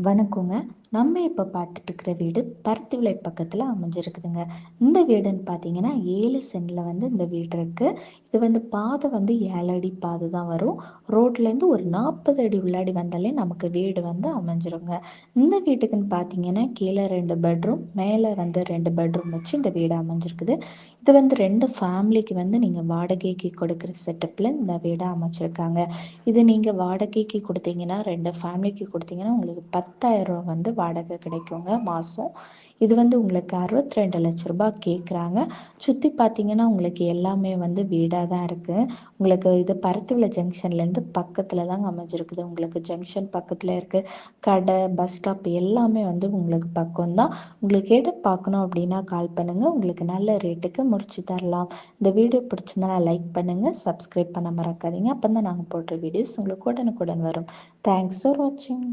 வணக்கங்க. நம்ம இப்போ பார்த்துட்ருக்கிற வீடு பருத்திவிளை பக்கத்தில் அமைஞ்சிருக்குதுங்க. இந்த வீடுன்னு பார்த்தீங்கன்னா 7 சென்டில் இந்த வீடு இருக்குது. இது பாதை 7 அடி பாதை தான் வரும். ரோட்லேருந்து ஒரு 40 அடி உள்ளாடி வந்தாலே நமக்கு வீடு அமைஞ்சிருங்க. இந்த வீட்டுக்குன்னு பார்த்தீங்கன்னா கீழே 2 பெட்ரூம், மேலே 2 பெட்ரூம் வச்சு இந்த வீடு அமைஞ்சிருக்குது. இது 2 ஃபேமிலிக்கு நீங்கள் வாடகைக்கு கொடுக்குற செட்டப்பில் இந்த வீடை அமைச்சிருக்காங்க. இது நீங்கள் வாடகைக்கு கொடுத்தீங்கன்னா 2 ஃபேமிலிக்கு கொடுத்தீங்கன்னா உங்களுக்கு 10,000 வாடகை கிடைக்குங்க மாதம். இது உங்களுக்கு 62 லட்ச ரூபாய் கேட்குறாங்க. சுற்றி பார்த்தீங்கன்னா உங்களுக்கு எல்லாமே வீடாக தான் இருக்குது. உங்களுக்கு இது பருத்திவிளை ஜங்ஷன்லேருந்து பக்கத்தில் தாங்க அமைஞ்சிருக்குது. உங்களுக்கு ஜங்ஷன் பக்கத்தில் இருக்குது. கடை, பஸ் ஸ்டாப் எல்லாமே உங்களுக்கு பக்கம்தான். உங்களுக்கு இடம் பார்க்கணும் அப்படின்னா கால் பண்ணுங்கள். உங்களுக்கு நல்ல ரேட்டுக்கு முடிச்சு தரலாம். இந்த வீடியோ பிடிச்சிருந்தா லைக் பண்ணுங்கள், சப்ஸ்கிரைப் பண்ண மறக்காதீங்க. அப்போ தான் நாங்கள் போடுற வீடியோஸ் உங்களுக்கு உடனுக்குடன் வரும். தேங்க்ஸ் ஃபார் வாட்சிங்.